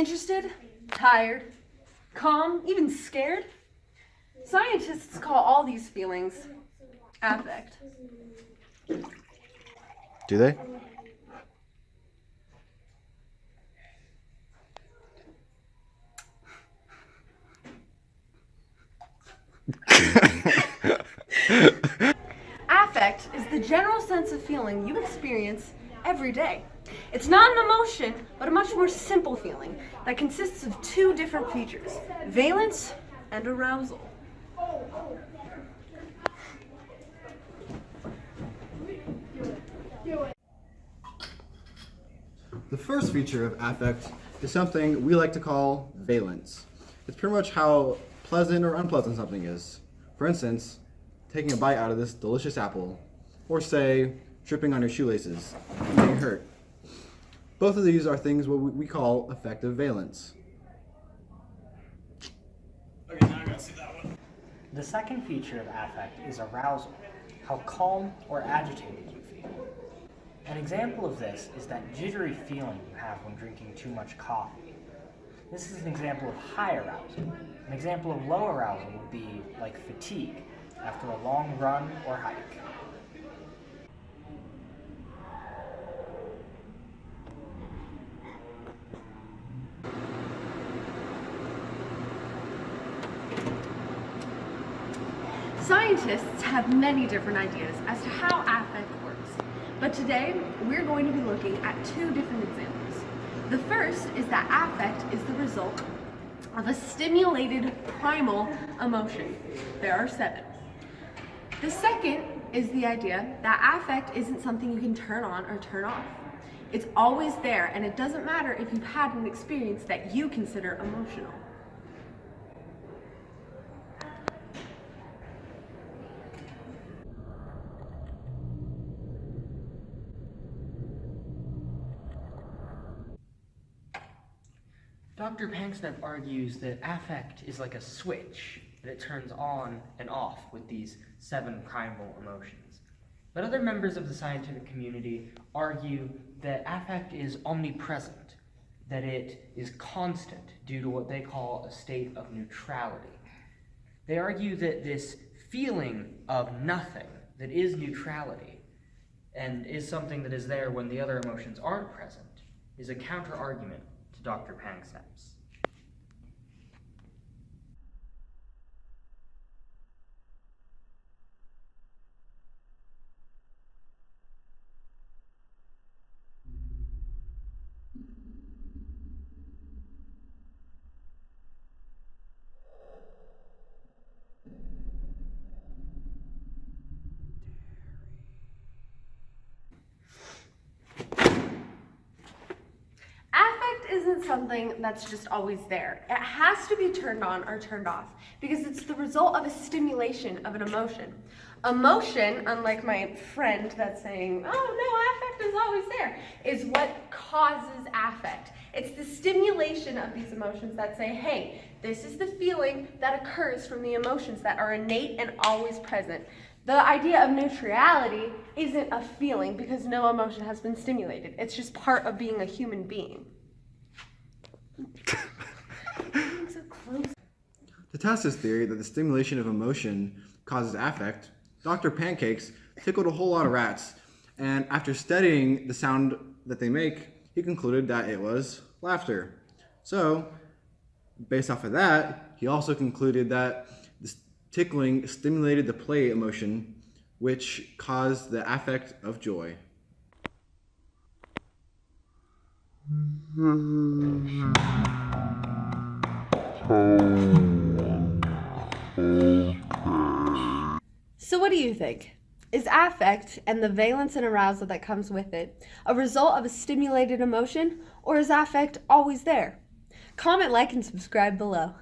Interested, tired, calm, even scared. Scientists call all these feelings affect. Do they? Affect is the general sense of feeling you experience every day. It's not an emotion, but a much more simple feeling that consists of two different features: valence and arousal. The first feature of affect is something we like to call valence. It's pretty much how pleasant or unpleasant something is. For instance, taking a bite out of this delicious apple, or say, tripping on your shoelaces and getting hurt. Both of these are things what we call affective valence. Okay, now I gotta see that one. The second feature of affect is arousal, how calm or agitated you feel. An example of this is that jittery feeling you have when drinking too much coffee. This is an example of high arousal. An example of low arousal would be like fatigue after a long run or hike. Scientists have many different ideas as to how affect works, but today we're going to be looking at two different examples. The first is that affect is the result of a stimulated primal emotion. There are 7. The second is the idea that affect isn't something you can turn on or turn off. It's always there, and it doesn't matter if you've had an experience that you consider emotional. Dr. Panksepp argues that affect is like a switch, that it turns on and off with these 7 primal emotions. But other members of the scientific community argue that affect is omnipresent, that it is constant due to what they call a state of neutrality. They argue that this feeling of nothing, that is neutrality, and is something that is there when the other emotions aren't present, is a counter-argument to Dr. Panksepp's. Affect isn't something that's just always there. It has to be turned on or turned off because it's the result of a stimulation of an emotion. Emotion, unlike my friend that's saying, oh no, affect is always there, is what causes affect. It's the stimulation of these emotions that say, hey, this is the feeling that occurs from the emotions that are innate and always present. The idea of neutrality isn't a feeling because no emotion has been stimulated. It's just part of being a human being. So close. To test this theory that the stimulation of emotion causes affect, Dr. Pancakes tickled a whole lot of rats, and after studying the sound that they make, he concluded that it was laughter. So, based off of that, he also concluded that the tickling stimulated the play emotion, which caused the affect of joy. So what do you think? Is affect and the valence and arousal that comes with it a result of a stimulated emotion, or is affect always there? Comment, like, and subscribe below.